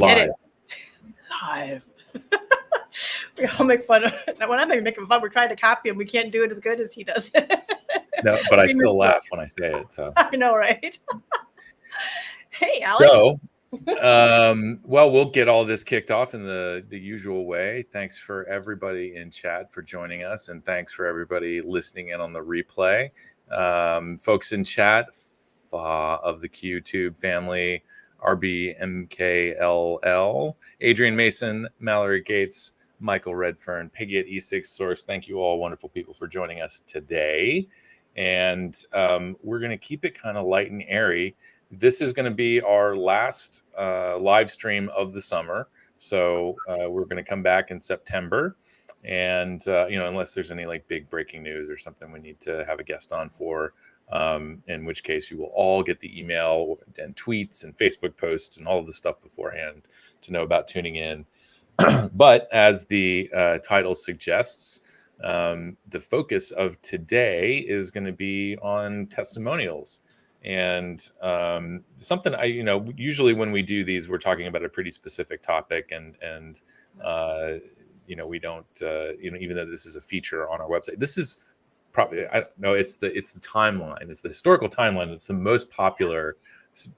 get it. Live. We all make fun of it. We're not making fun. We're trying to copy him. We can't do it as good as he does. No, but I still laugh when I say it. So I know, right? Hey, Alex. So, well, we'll get all this kicked off in the usual way. Thanks for everybody in chat for joining us, and thanks for everybody listening in on the replay. Folks in chat of the QTube family, RBMKLL, Adrian Mason, Mallory Gates, Michael Redfern, Piggy at E6 Source. Thank you all, wonderful people, for joining us today. And we're going to keep it kind of light and airy. This is going to be our last live stream of the summer. So we're going to come back in September. And, unless there's any like big breaking news or something we need to have a guest on for, in which case you will all get the email and tweets and Facebook posts and all of the stuff beforehand to know about tuning in. But as the title suggests, the focus of today is going to be on testimonials. And something usually when we do these, we're talking about a pretty specific topic, and we don't, even though this is a feature on our website, this is probably, I don't know, it's the timeline, it's the historical timeline. It's the most popular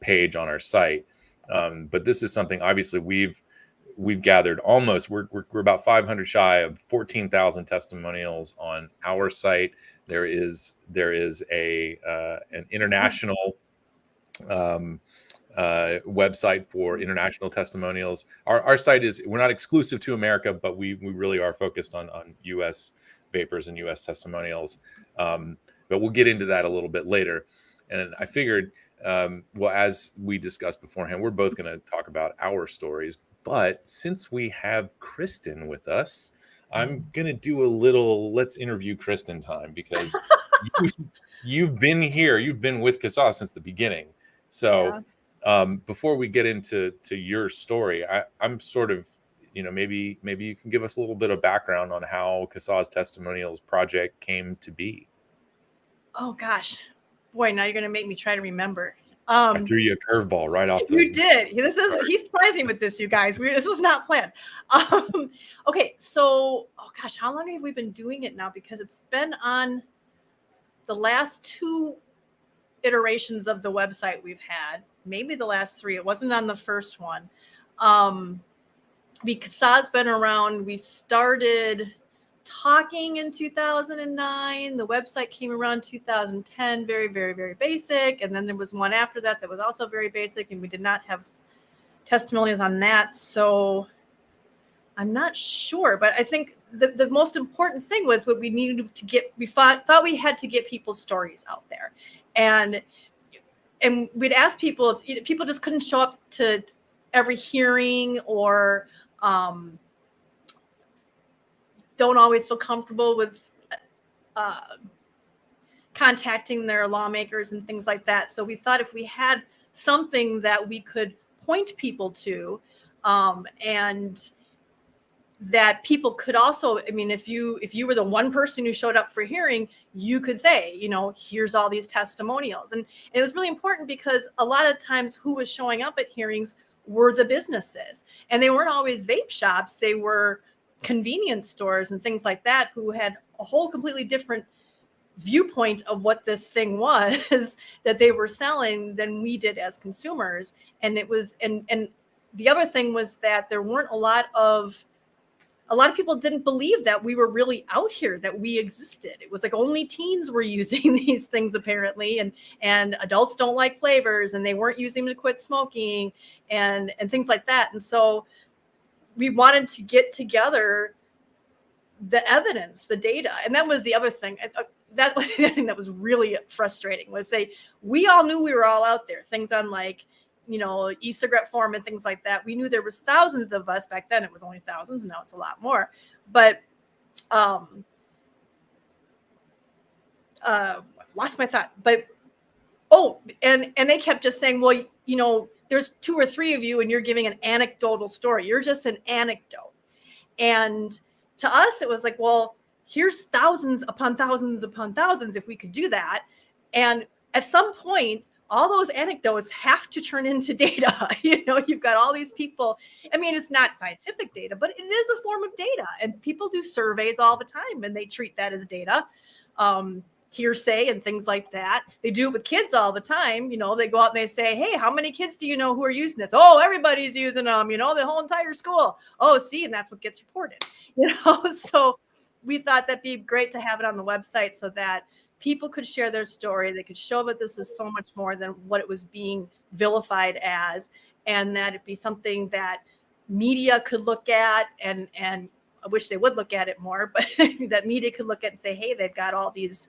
page on our site. But this is something obviously we've gathered almost, we're about 500 shy of 14,000 testimonials on our site. There is an international website for international testimonials. Our site we're not exclusive to America, but we really are focused on U.S. vapors and U.S. testimonials. But we'll get into that a little bit later. And I figured, as we discussed beforehand, we're both going to talk about our stories. But since we have Kristin with us, I'm going to do a little let's interview Kristin time, because you've been here. You've been with CASAA since the beginning. So before we get into your story, I'm sort of, maybe you can give us a little bit of background on how CASAA's Testimonials project came to be. Oh, gosh. Boy, now you're going to make me try to remember. I threw you a curveball right off the... You did. He surprised me with this, you guys. This was not planned. Okay, so, oh gosh, how long have we been doing it now? Because it's been on the last 2 iterations of the website we've had, maybe the last 3. It wasn't on the first one. CASAA's been around. We started talking in 2009. The website came around 2010, very, very, very basic. And then there was one after that was also very basic, and we did not have testimonials on that. So I'm not sure, but I think the most important thing was what we needed to get. We thought we had to get people's stories out there, and we'd ask people. People just couldn't show up to every hearing, or don't always feel comfortable with contacting their lawmakers and things like that. So we thought if we had something that we could point people to, and that people could also, if you were the one person who showed up for a hearing, you could say, here's all these testimonials. And it was really important, because a lot of times who was showing up at hearings were the businesses, and they weren't always vape shops. They were convenience stores and things like that, who had a whole completely different viewpoint of what this thing was that they were selling than we did as consumers. And it was, and the other thing was that there weren't a lot of people didn't believe that we were really out here, that we existed. It was like only teens were using these things apparently, and adults don't like flavors, and they weren't using them to quit smoking and things like that. And so we wanted to get together the evidence, the data. And that was the other thing. That was the thing that was really frustrating, was we all knew we were all out there. Things on like, e-cigarette forum and things like that. We knew there was thousands of us. Back then it was only thousands. Now it's a lot more. But I've lost my thought. But and they kept just saying, well, there's 2 or 3 of you and you're giving an anecdotal story. You're just an anecdote. And to us, it was like, well, here's thousands upon thousands upon thousands if we could do that. And at some point, all those anecdotes have to turn into data. You've got all these people. I mean, it's not scientific data, but it is a form of data. And people do surveys all the time and they treat that as data, hearsay and things like that. They do it with kids all the time. They go out and they say, hey, how many kids do you know who are using this? Oh, everybody's using them, the whole entire school. Oh, see, and that's what gets reported, So we thought that'd be great to have it on the website so that people could share their story. They could show that this is so much more than what it was being vilified as, and that it'd be something that media could look at, and I wish they would look at it more, but that media could look at and say, hey, they've got all these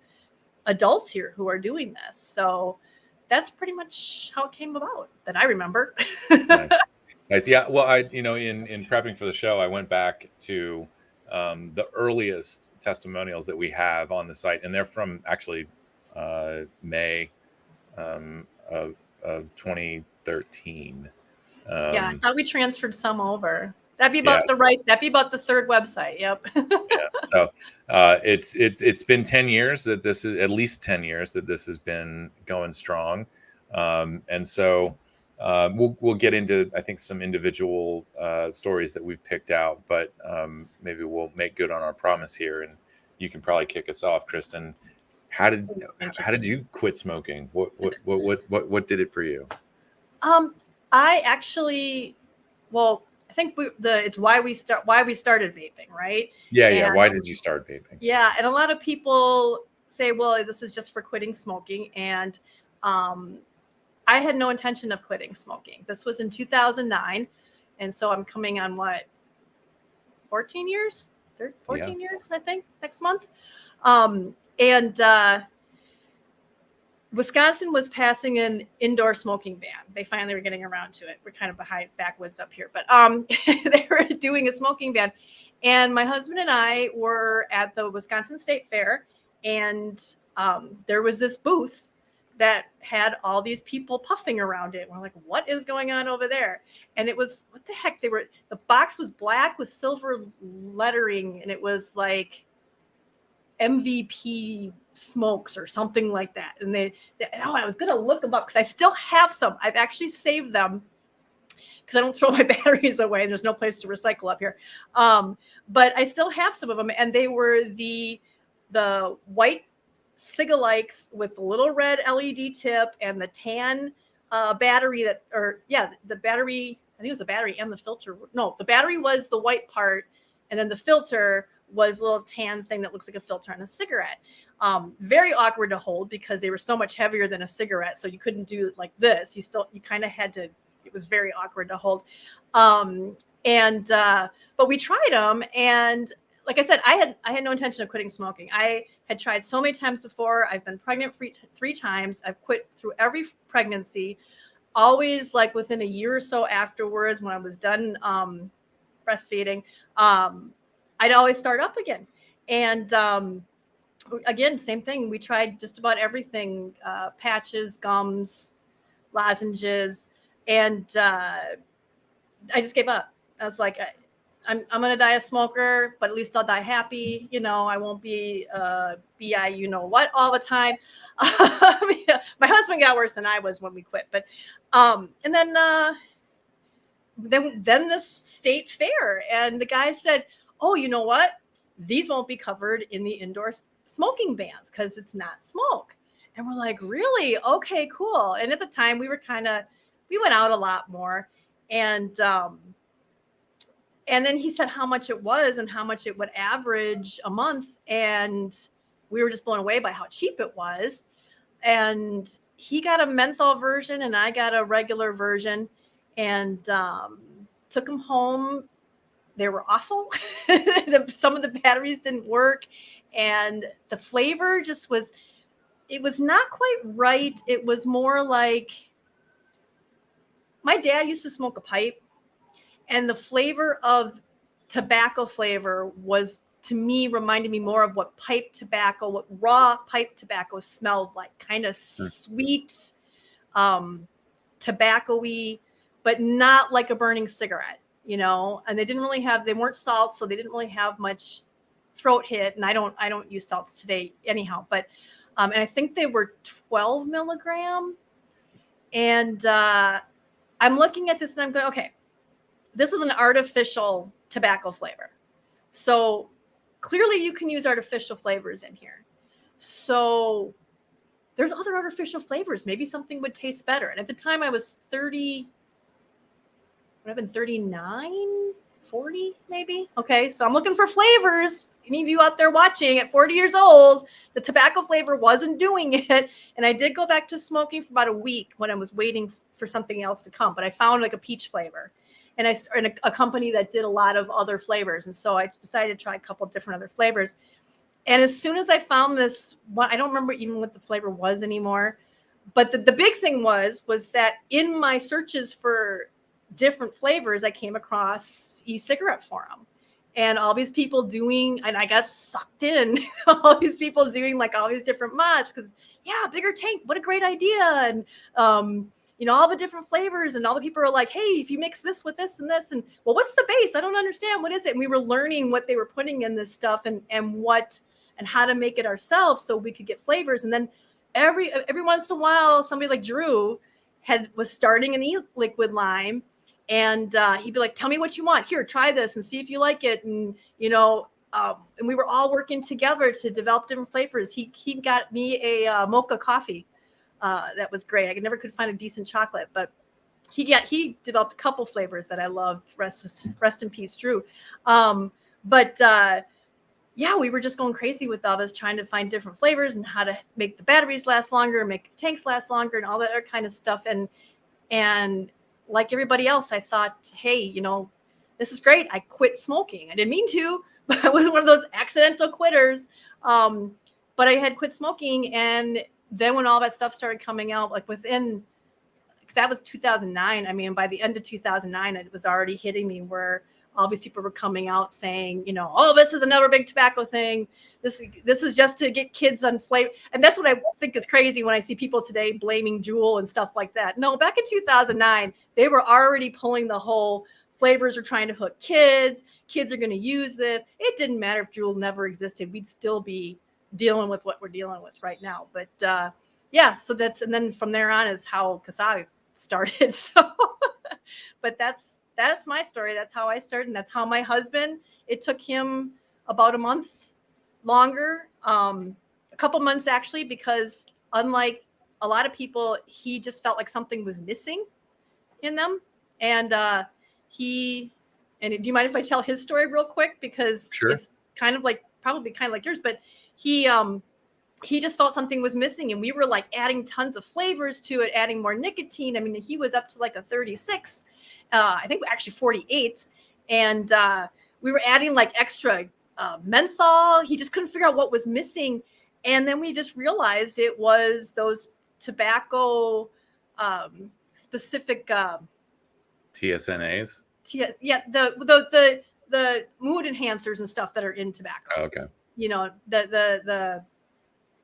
adults here who are doing this. So that's pretty much how it came about that I remember. Nice. Yeah. Well, in prepping for the show, I went back to the earliest testimonials that we have on the site, and they're from actually May of 2013. Yeah, I thought we transferred some over. That'd be about the third website. Yep. Yeah. So it's been 10 years that this is, at least 10 years that this has been going strong, and so we'll get into, I think, some individual stories that we've picked out, but maybe we'll make good on our promise here, and you can probably kick us off, Kristin. How did you quit smoking? What did it for you? I actually, I think it's why we started vaping, right? Yeah. Why did you start vaping? Yeah, and a lot of people say, well, this is just for quitting smoking, and I had no intention of quitting smoking. This was in 2009. And so I'm coming on 14 years, 14 years, I think, next month. And Wisconsin was passing an indoor smoking ban. They finally were getting around to it. We're kind of backwoods up here, but they were doing a smoking ban. And my husband and I were at the Wisconsin State Fair, and there was this booth that had all these people puffing around it. We're like, what is going on over there? And it was, what the heck? The box was black with silver lettering, and it was like MVP smokes or something like that. And I was going to look them up because I still have some. I've actually saved them because I don't throw my batteries away. There's no place to recycle up here. But I still have some of them. And they were the white cigalikes with the little red LED tip and the tan battery the battery, I think it was the battery and the filter. No, the battery was the white part, and then the filter was a little tan thing that looks like a filter on a cigarette. Very awkward to hold because they were so much heavier than a cigarette. So you couldn't do it like this. You kind of had to, it was very awkward to hold. But we tried them, and like I said, I had no intention of quitting smoking. I had tried so many times before. I've been pregnant three times. I've quit through every pregnancy, always like within a year or so afterwards when I was done breastfeeding. I'd always start up again. And again, same thing. We tried just about everything, patches, gums, lozenges, and I just gave up. I was like, I'm going to die a smoker, but at least I'll die happy. I won't be BI, all the time. My husband got worse than I was when we quit. But and then this state fair, and the guy said, oh, you know what? These won't be covered in the indoor smoking bans because it's not smoke. And we're like, really? Okay, cool. And at the time we went out a lot more. And then he said how much it was and how much it would average a month. And we were just blown away by how cheap it was. And he got a menthol version and I got a regular version, and took them home. They were awful. Some of the batteries didn't work. And the flavor it was not quite right. It was more like, my dad used to smoke a pipe, and the flavor of tobacco flavor was, to me, reminded me more of what raw pipe tobacco smelled like, kind of sweet, tobacco-y, but not like a burning cigarette, and they weren't salts, so they didn't really have much throat hit. And I don't use salts today anyhow, but, and I think they were 12 milligram. And I'm looking at this and I'm going, okay, this is an artificial tobacco flavor. So clearly you can use artificial flavors in here. So there's other artificial flavors. Maybe something would taste better. And at the time I was 30, would have been 39, 40 maybe. Okay, so I'm looking for flavors. Any of you out there watching at 40 years old, the tobacco flavor wasn't doing it. And I did go back to smoking for about a week when I was waiting for something else to come. But I found like a peach flavor. And I started a company that did a lot of other flavors. And so I decided to try a couple different other flavors. And as soon as I found this one, I don't remember even what the flavor was anymore. But the big thing was that in my searches for different flavors, I came across e-cigarette forum. And all these people doing, and I got sucked in, all these people doing like all these different mods because, yeah, bigger tank, what a great idea. And, all the different flavors, and all the people are like, hey, if you mix this with this and this, and well, what's the base? I don't understand. What is it? And we were learning what they were putting in this stuff and how to make it ourselves so we could get flavors. And then every once in a while, somebody like Drew was starting an e-liquid line. And he'd be like, tell me what you want. Here, try this and see if you like it. And, and we were all working together to develop different flavors. He got me a mocha coffee. That was great. I never could find a decent chocolate, but he developed a couple flavors that I loved. Rest in peace, Drew. Yeah, we were just going crazy with all this, trying to find different flavors and how to make the batteries last longer, make the tanks last longer, and all that other kind of stuff. And like everybody else, I thought, hey, this is great. I quit smoking. I didn't mean to, but I was one of those accidental quitters. But I had quit smoking. And then when all that stuff started coming out, like that was 2009. I mean, by the end of 2009, it was already hitting me where all these people were coming out saying, oh, this is another big tobacco thing. This is just to get kids on flavor. And that's what I think is crazy when I see people today blaming Juul and stuff like that. No, back in 2009, they were already pulling the whole flavors are trying to hook kids. Kids are going to use this. It didn't matter if Juul never existed. We'd still be dealing with what we're dealing with right now. But yeah, so and then from there on is how CASAA started. So, but that's my story. That's how I started. And that's how my husband, it took him about a month longer, a couple months actually, because unlike a lot of people, he just felt like something was missing in them. And do you mind if I tell his story real quick? Because Sure. It's probably kind of like yours, but he just felt something was missing, and we were like adding tons of flavors to it, adding more nicotine. I mean, he was up to like a 36, I think actually 48. And we were adding like extra menthol. He just couldn't figure out what was missing. And then we just realized it was those tobacco specific TSNAs. Yeah, the mood enhancers and stuff that are in tobacco. Oh, okay. The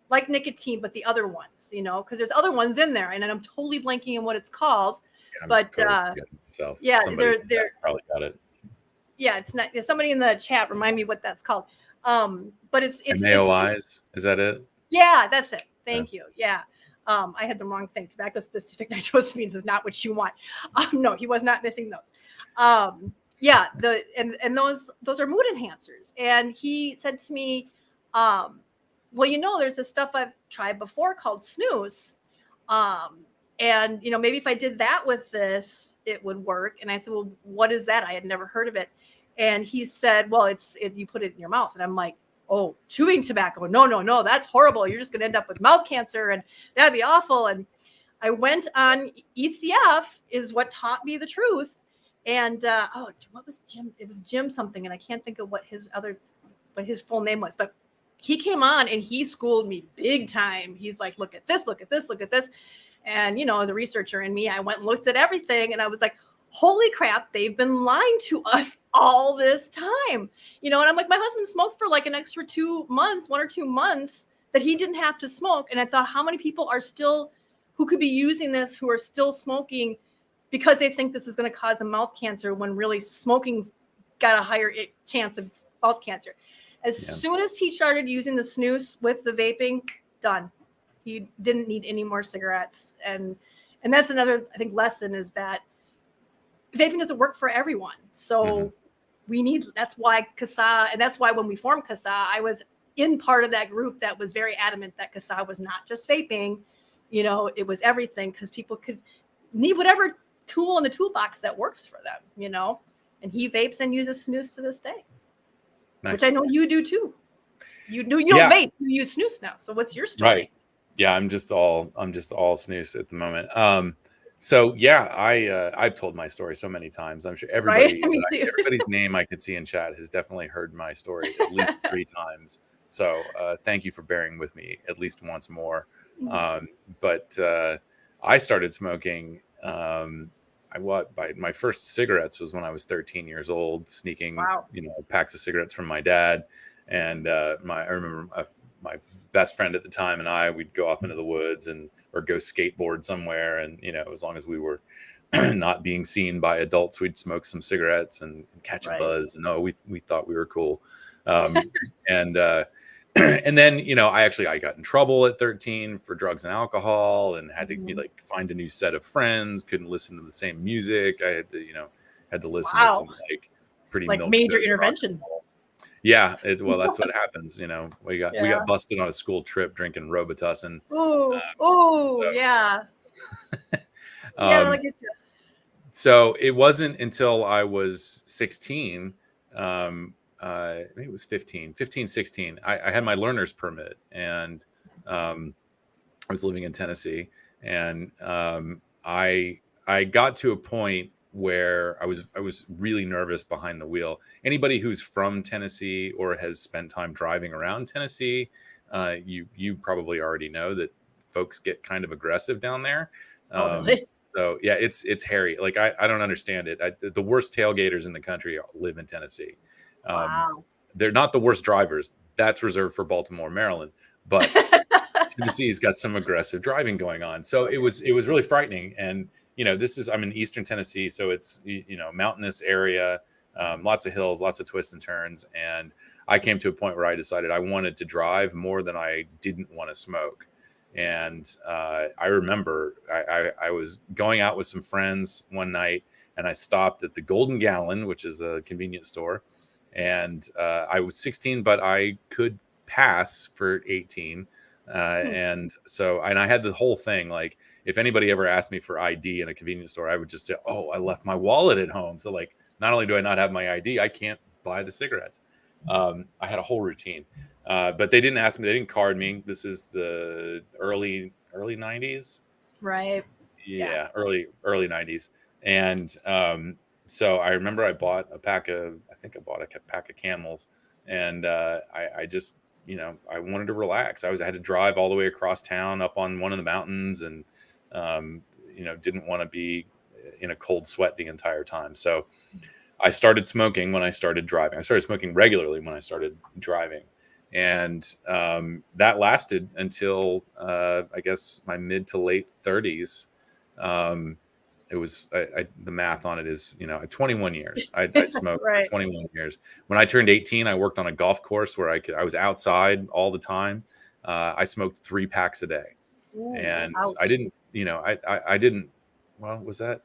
like nicotine, but the other ones, because there's other ones in there, and I'm totally blanking on what it's called. Yeah, but totally yeah, they're probably got it. Yeah, it's not. Somebody in the chat remind me what that's called. But it's MAOIs. Is that it? Yeah, that's it. Thank you. Yeah. I had the wrong thing. Tobacco specific nitrosamines is not what you want. No, he was not missing those. Yeah, and those are mood enhancers. And he said to me, well, there's this stuff I've tried before called snus. And maybe if I did that with this, it would work. And I said, well, what is that? I had never heard of it. And he said, well, you put it in your mouth. And I'm like, oh, chewing tobacco. No, that's horrible. You're just going to end up with mouth cancer, and that'd be awful. And I went on ECF is what taught me the truth. And what was Jim? It was Jim something, and I can't think of what his full name was. But he came on and he schooled me big time. He's like, look at this, look at this, look at this. And, the researcher in me, I went and looked at everything, and I was like, holy crap, they've been lying to us all this time. And I'm like, my husband smoked for like an extra 2 months, 1 or 2 months that he didn't have to smoke. And I thought, how many people are still, who could be using this, who are still smoking because they think this is going to cause a mouth cancer, when really smoking's got a higher chance of mouth cancer. As soon as he started using the snus with the vaping, done. He didn't need any more cigarettes. And And that's another, I think, lesson is that vaping doesn't work for everyone. So that's why CASAA, and that's why when we formed CASAA, I was in part of that group that was very adamant that CASAA was not just vaping, it was everything, because people could need whatever tool in the toolbox that works for them, and he vapes and uses snus to this day, which I know you do too. You don't vape, you use snus now. So what's your story? Right. Yeah, I'm just all snus at the moment. So yeah, I've told my story so many times. I'm sure everybody, everybody's name I could see in chat has definitely heard my story at least 3 times. So thank you for bearing with me at least once more. But I started smoking. My first cigarettes was when I was 13 years old, sneaking, packs of cigarettes from my dad. And I remember my best friend at the time and we'd go off into the woods or go skateboard somewhere. And, as long as we were not being seen by adults, we'd smoke some cigarettes and catch a buzz. And we thought we were cool. And then, I got in trouble at 13 for drugs and alcohol and had to find a new set of friends, couldn't listen to the same music. I had to listen to some pretty major intervention. Yeah, well, that's what happens. We got busted on a school trip drinking Robitussin. Yeah. That'll get you. So it wasn't until I was 16, maybe it was 15, 16. I had my learner's permit, and I was living in Tennessee, and I got to a point where I was really nervous behind the wheel. Anybody who's from Tennessee or has spent time driving around Tennessee, you probably already know that folks get kind of aggressive down there. Really? So yeah, it's hairy. Like I don't understand it. The worst tailgaters in the country live in Tennessee. They're not the worst drivers. That's reserved for Baltimore, Maryland. But Tennessee's got some aggressive driving going on. So it was really frightening. And I'm in Eastern Tennessee, so it's, mountainous area, lots of hills, lots of twists and turns. And I came to a point where I decided I wanted to drive more than I didn't want to smoke. And I remember I was going out with some friends one night, and I stopped at the Golden Gallon, which is a convenience store. And I was 16, but I could pass for 18. And I had the whole thing, like, if anybody ever asked me for ID in a convenience store, I would just say, "Oh, I left my wallet at home." So not only do I not have my ID, I can't buy the cigarettes. I had a whole routine, but they didn't ask me. They didn't card me. This is the early 90s. Right. Yeah. Early 90s. And so I remember I bought a pack of Camels. And I just, I wanted to relax. I had to drive all the way across town up on one of the mountains, and, didn't want to be in a cold sweat the entire time. So I started smoking when I started driving. I started smoking regularly when I started driving. And that lasted until, I guess, my mid to late 30s. It was the math on it is, 21 years. I smoked for 21 years. When I turned 18, I worked on a golf course where I was outside all the time. I smoked 3 packs a day. Ooh, and ouch. I didn't, I didn't. Well, was that?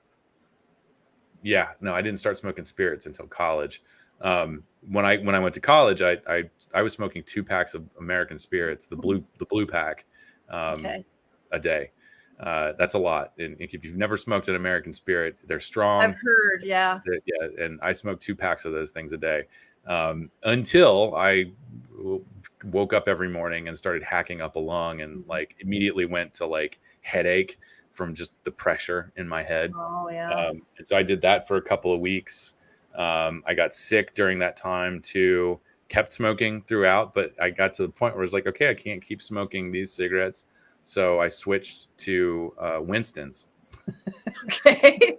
Yeah, no, I didn't start smoking spirits until college. When I went to college, I was smoking 2 packs of American spirits, the blue pack, a day. That's a lot. And if you've never smoked an American spirit, they're strong. I've heard, yeah. And I smoked 2 packs of those things a day, until I woke up every morning and started hacking up a lung, and immediately went to headache from just the pressure in my head. Oh yeah. And so I did that for a couple of weeks. I got sick during that time too. Kept smoking throughout, but I got to the point where it's like, okay, I can't keep smoking these cigarettes. So I switched to Winston's. Okay.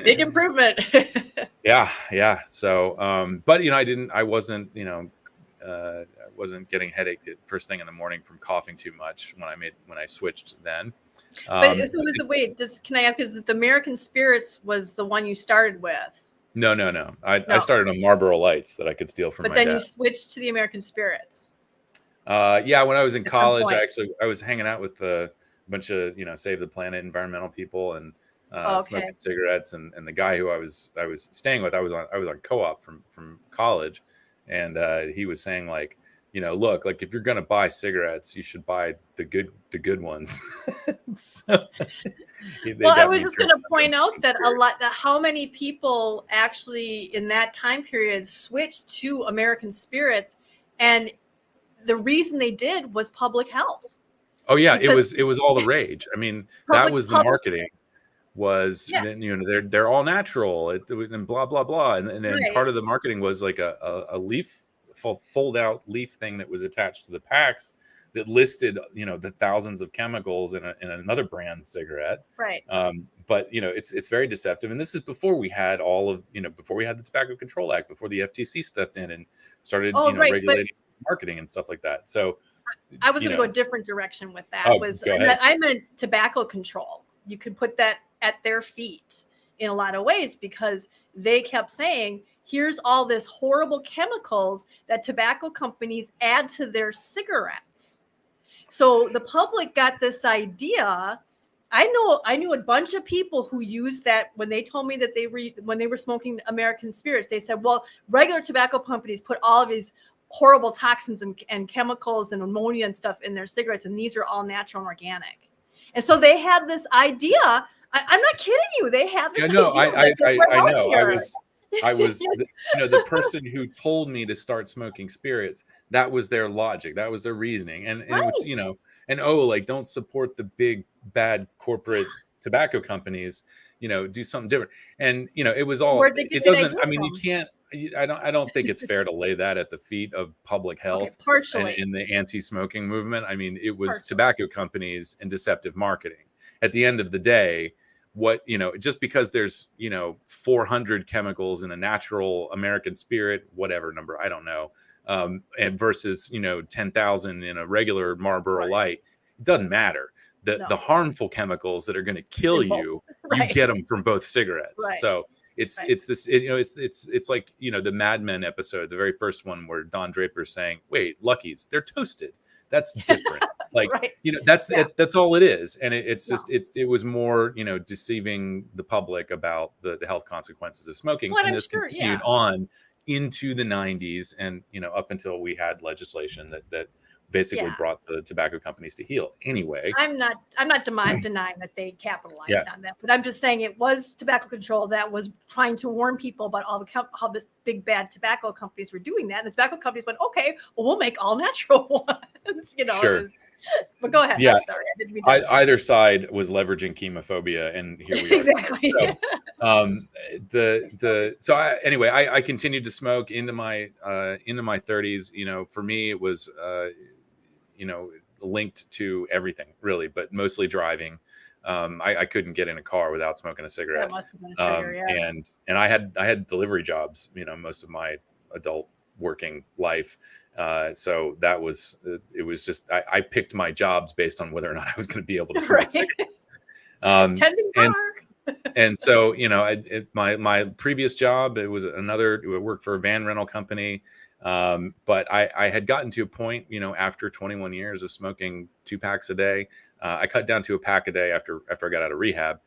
Big improvement. Yeah. So, but I wasn't getting headache first thing in the morning from coughing too much when I switched then. But can I ask, is that the American Spirits was the one you started with? No. I started on Marlboro Lights that I could steal from my dad. But then you switched to the American Spirits. Yeah, when I was in college, I was hanging out with the bunch of, save the planet, environmental people, and Okay. smoking cigarettes. And the guy who I was staying with, I was on co-op from college, and he was saying, like, look, like, if you're gonna buy cigarettes, you should buy the good ones. So, Well, I was just going to point out that how many people actually in that time period switched to American Spirits, and the reason they did was public health. Oh yeah, it was all the rage. I mean, that was the marketing. Was they're all natural, and blah blah blah, and then part of the marketing was like a leaf, fold out leaf thing that was attached to the packs that listed the thousands of chemicals in another brand cigarette. Right. But it's very deceptive, and this is before we had all of before we had the Tobacco Control Act, before the FTC stepped in and started regulating marketing and stuff like that. So I was going to go a different direction with that. I meant tobacco control. You could put that at their feet in a lot of ways, because they kept saying, here's all this horrible chemicals that tobacco companies add to their cigarettes. So the public got this idea. I knew a bunch of people who used that when they told me that when they were smoking American Spirits, they said, well, regular tobacco companies put all of these horrible toxins and chemicals and ammonia and stuff in their cigarettes, and these are all natural and organic. And so they had this idea. I'm not kidding you. They had this idea. I know. I was the person who told me to start smoking spirits. That was their logic. That was their reasoning. And it was, like, don't support the big bad corporate tobacco companies, do something different. And, it was all, it doesn't, I mean, you can't, I don't think it's fair to lay that at the feet of public health and in the anti-smoking movement. I mean, it was tobacco companies and deceptive marketing. At the end of the day, just because there's 400 chemicals in a natural American Spirit, whatever number, I don't know, and versus 10,000 in a regular Marlboro Light, it doesn't matter. The harmful chemicals that are going to kill you, you get them from both cigarettes. So it's like the Mad Men episode, the very first one, where Don Draper's saying, "Wait, Luckies, they're toasted. That's different." Like, that's all it is. And it was more, deceiving the public about the health consequences of smoking. And this continued on into the 90s and, up until we had legislation that basically brought the tobacco companies to heel. Anyway, I'm not denying that they capitalized on that, but I'm just saying it was tobacco control that was trying to warn people about how this big bad tobacco companies were doing that. And the tobacco companies went, okay, well, we'll make all natural ones, Sure. But go ahead. Yeah. I'm sorry. I didn't mean to. Either side was leveraging chemophobia, and here we are. Exactly. So I continued to smoke into my 30s. For me, it was linked to everything, really, but mostly driving. I couldn't get in a car without smoking a cigarette. That must have been a trigger, and I had delivery jobs, most of my adult working life. So that was, it was just, I picked my jobs based on whether or not I was going to be able to smoke cigarettes. And so, my previous job, it worked for a van rental company. But I had gotten to a point, after 21 years of smoking 2 packs a day, I cut down to a pack a day after I got out of rehab.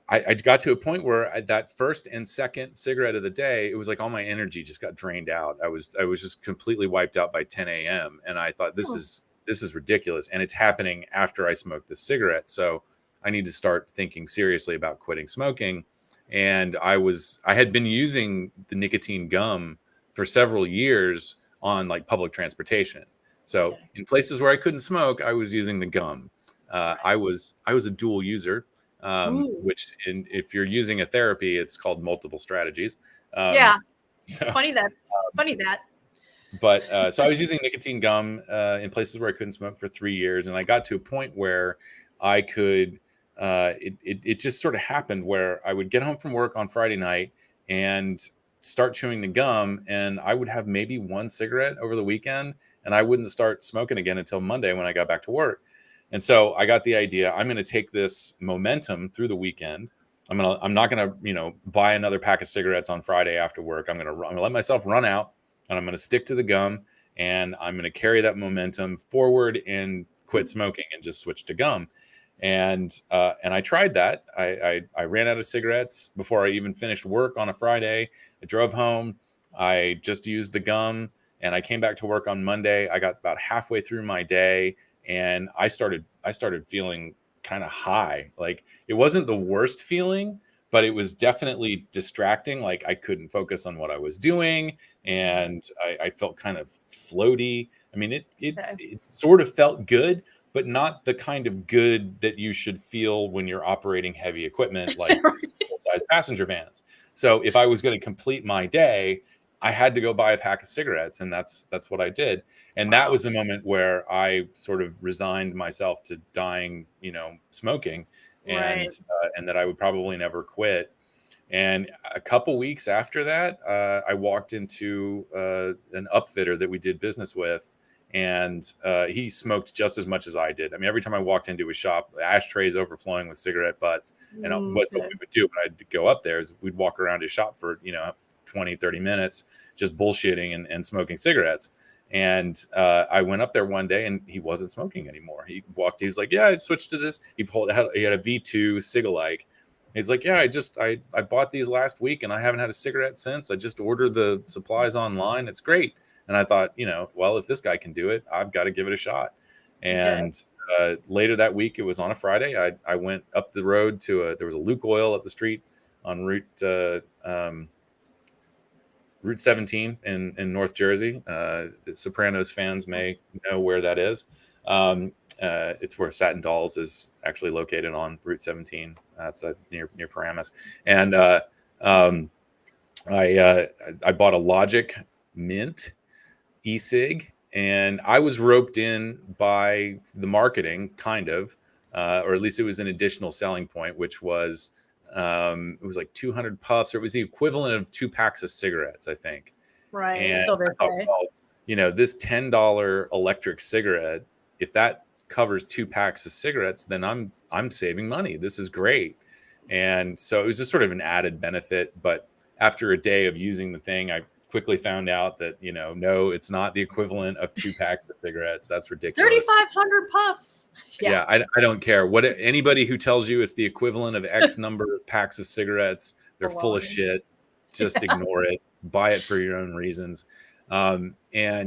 I got to a point where that first and second cigarette of the day, it was like all my energy just got drained out. I was just completely wiped out by 10 a.m. And I thought, this is ridiculous. And it's happening after I smoked this cigarette. So I need to start thinking seriously about quitting smoking. And I had been using the nicotine gum for several years on like public transportation. So in places where I couldn't smoke, I was using the gum. I was a dual user. Which if you're using a therapy, it's called multiple strategies. Funny that. But so I was using nicotine gum in places where I couldn't smoke for 3 years. And I got to a point where I could, it just sort of happened where I would get home from work on Friday night and start chewing the gum. And I would have maybe 1 cigarette over the weekend, and I wouldn't start smoking again until Monday when I got back to work. And so I got the idea, I'm going to take this momentum through the weekend. I'm not going to, buy another pack of cigarettes on Friday after work. I'm going to let myself run out, and I'm going to stick to the gum. and I'm going to carry that momentum forward and quit smoking and just switch to gum. And I tried that. I ran out of cigarettes before I even finished work on a Friday. I drove home. I just used the gum, and I came back to work on Monday. I got about halfway through my day, and I started feeling kind of high. Like, it wasn't the worst feeling, but it was definitely distracting. Like, I couldn't focus on what I was doing, and I felt kind of floaty. I mean, it sort of felt good, but not the kind of good that you should feel when you're operating heavy equipment like full-size passenger vans. So if I was going to complete my day, I had to go buy a pack of cigarettes, and that's what I did. And that was the moment where I sort of resigned myself to dying, smoking, and and that I would probably never quit. And a couple weeks after that, I walked into an upfitter that we did business with, and he smoked just as much as I did. I mean, every time I walked into his shop, ashtrays overflowing with cigarette butts. And what's what we would do when I'd go up there is we'd walk around his shop for 20, 30 minutes, just bullshitting and smoking cigarettes. And I went up there one day, and he wasn't smoking anymore. He's like, yeah, I switched to this. He had a V2 Cig-alike. He's like, yeah, I bought these last week, and I haven't had a cigarette since. I just ordered the supplies online. It's great. And I thought, well, if this guy can do it, I've got to give it a shot. And later that week, it was on a Friday. I went up the road there was a Luke Oil up the street on Route 17 in North Jersey. The Sopranos fans may know where that is. It's where Satin Dolls is actually located on Route 17. That's near Paramus. And I bought a Logic Mint e-cig, and I was roped in by the marketing, kind of, or at least it was an additional selling point, which was it was like 200 puffs, or it was the equivalent of 2 packs of cigarettes, I think. Right. And So they I thought, say. well, this $10 electric cigarette, if that covers 2 packs of cigarettes, then I'm saving money. This is great. And so it was just sort of an added benefit. But after a day of using the thing, I quickly found out that, no, it's not the equivalent of 2 packs of cigarettes. That's ridiculous. 3,500 puffs. Yeah, I don't care. Anybody who tells you it's the equivalent of X number of packs of cigarettes, they're full of shit. Just ignore it. Buy it for your own reasons. But I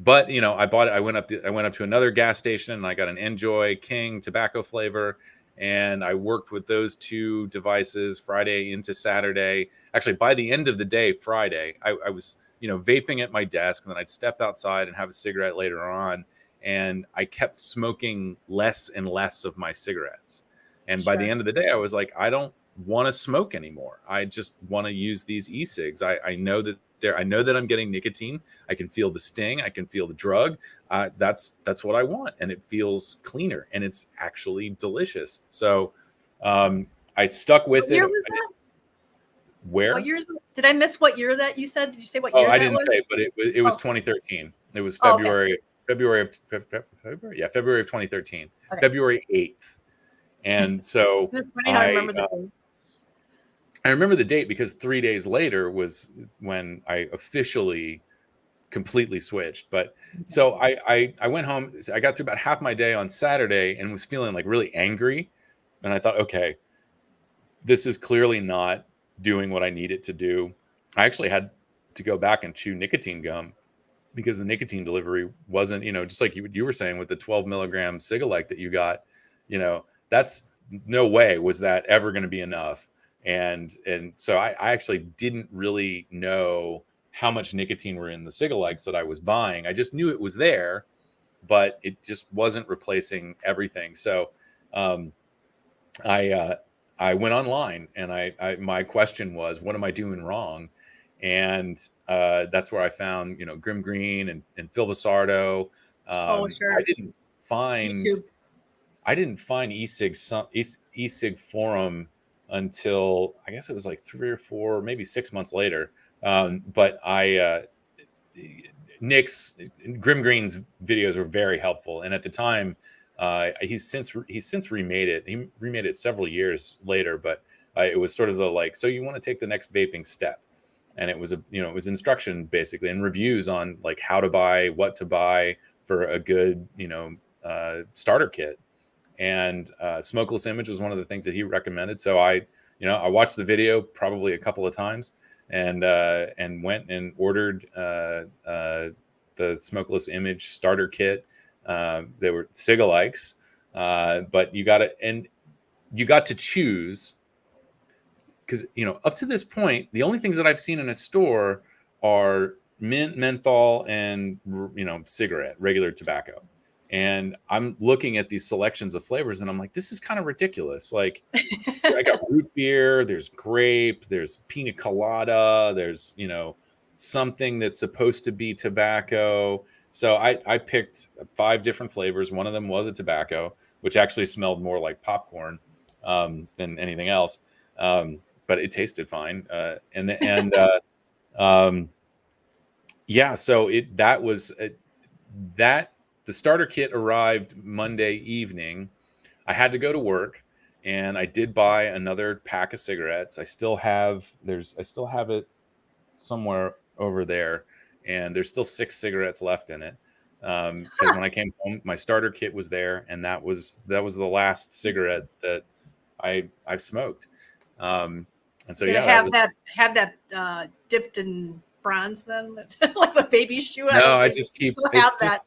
bought it. I went up to another gas station, and I got an Enjoy King tobacco flavor, and I worked with those 2 devices Friday into Saturday. Actually, by the end of the day, Friday, I was vaping at my desk, and then I'd step outside and have a cigarette later on. And I kept smoking less and less of my cigarettes. And by the end of the day, I was like, I don't want to smoke anymore. I just want to use these e-cigs. I know that I'm getting nicotine. I can feel the sting. I can feel the drug. That's what I want. And it feels cleaner, and it's actually delicious. So I stuck with it. What year was that? Where? What year? Did I miss what year that you said? Did you say what year? Oh, I didn't say, but it was 2013. It was February. Okay. February of 2013, okay. February 8th. And so I remember the date because 3 days later was when I officially completely switched. But so I went home. I got through about half my day on Saturday and was feeling like really angry. And I thought, okay, this is clearly not doing what I need it to do. I actually had to go back and chew nicotine gum, because the nicotine delivery wasn't, just like you were saying with the 12 milligram Cig-alike that you got, that's no way was that ever going to be enough. And so I actually didn't really know how much nicotine were in the Cig-alikes that I was buying. I just knew it was there, but it just wasn't replacing everything. So I went online, and my question was, what am I doing wrong? And that's where I found, Grim Green and Phil Basardo. Sure. I didn't find eSig forum until I guess it was like 3 or 4, maybe 6 months later. But Nick's Grim Green's videos were very helpful, and at the time, he's since remade it. He remade it several years later, but it was sort of the so you want to take the next vaping step. and it was it was instruction basically and reviews on like how to buy, what to buy for a good starter kit. And smokeless image was one of the things that he recommended. So I watched the video probably a couple of times, and went and ordered the smokeless image starter kit. They were cigalikes, but you got to choose, because up to this point the only things that I've seen in a store are mint, menthol, and regular tobacco. And I'm looking at these selections of flavors and I'm like, this is kind of ridiculous. Like, I got root beer, there's grape, there's pina colada, there's something that's supposed to be tobacco. So I picked 5 different flavors. One of them was a tobacco, which actually smelled more like popcorn than anything else, but it tasted fine. Yeah, so the starter kit arrived Monday evening. I had to go to work, and I did buy another pack of cigarettes. I still have it somewhere over there, and there's still 6 cigarettes left in it. Because when I came home, my starter kit was there, and that was the last cigarette that I've smoked. And so Gonna have that dipped in bronze then, like the baby shoe. I just keep have that.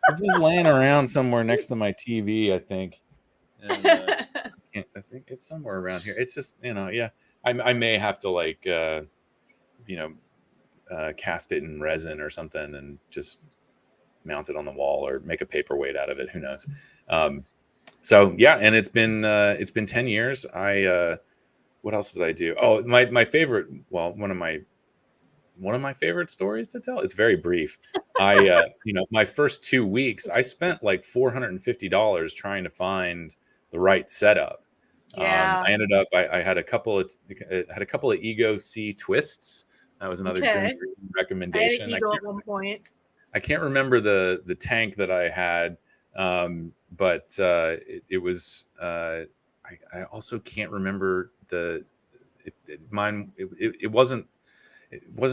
It's just laying around somewhere next to my TV, I think. And, I think it's somewhere around here. It's just yeah. I may have to cast it in resin or something and just mount it on the wall or make a paperweight out of it. Who knows? So yeah, and it's been 10 years. What else did I do? Oh, my favorite. Well, one of my favorite stories to tell. It's very brief. My first 2 weeks, I spent like $450 trying to find the right setup. Yeah. I ended up. I had a couple of Ego C twists. That was another good recommendation. I had Ego at one point. I can't remember the tank that I had, but it was. I also can't remember mine. It wasn't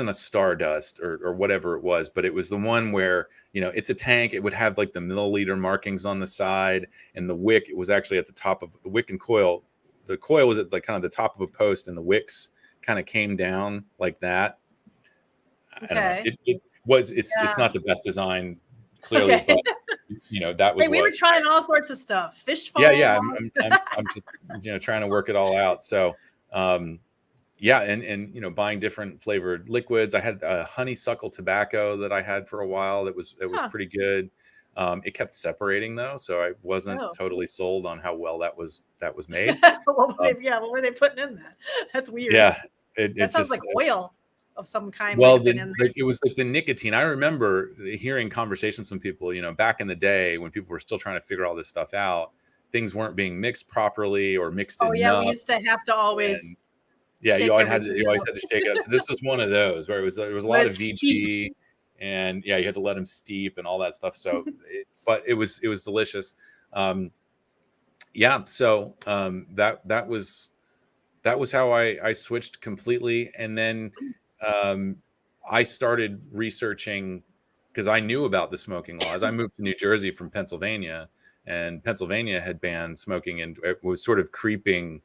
a Stardust or whatever it was, but it was the one where it's a tank. It would have like the milliliter markings on the side, and the wick, it was actually at the top of the wick and coil. The coil was at like kind of the top of a post, and the wicks kind of came down like that. Okay. I don't know. It's not the best design, clearly, okay. But that was. Hey, we were trying all sorts of stuff. Fish foam. Yeah. I'm just trying to work it all out. So yeah, and buying different flavored liquids. I had a honeysuckle tobacco that I had for a while. That was pretty good. It kept separating though, so I wasn't totally sold on how well that was made. What were they putting in that? That's weird. Yeah, that sounds like oil of some kind. Well, it was like the nicotine. I remember hearing conversations from people, back in the day when people were still trying to figure all this stuff out. Things weren't being mixed properly or mixed enough. We used to have to always. You always had to shake it up. So this was one of those where there was a lot of VG, and you had to let them steep and all that stuff. So, but it was delicious. So that was how I switched completely, and then I started researching because I knew about the smoking laws. I moved to New Jersey from Pennsylvania, and Pennsylvania had banned smoking, and it was sort of creeping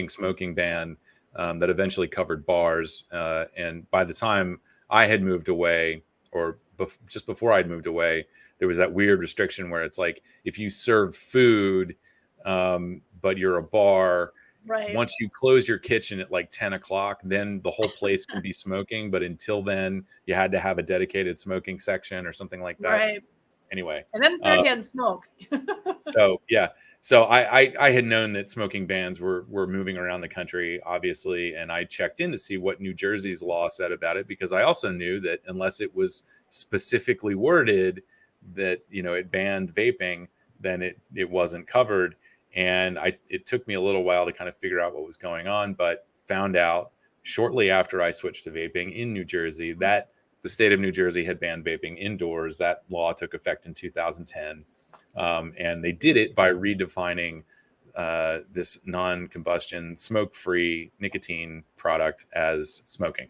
smoking ban. That eventually covered bars. And by the time I had moved away, or just before I'd moved away, there was that weird restriction where it's like, if you serve food, but you're a bar, right. Once you close your kitchen at like 10 o'clock, then the whole place can be smoking. But until then, you had to have a dedicated smoking section or something like that. Right. Anyway. And then third-hand smoke. So, yeah. So I had known that smoking bans were moving around the country, obviously, and I checked in to see what New Jersey's law said about it, because I also knew that unless it was specifically worded that it banned vaping, then it wasn't covered. And it took me a little while to kind of figure out what was going on, but found out shortly after I switched to vaping in New Jersey that the state of New Jersey had banned vaping indoors. That law took effect in 2010. And they did it by redefining this non-combustion, smoke-free nicotine product as smoking.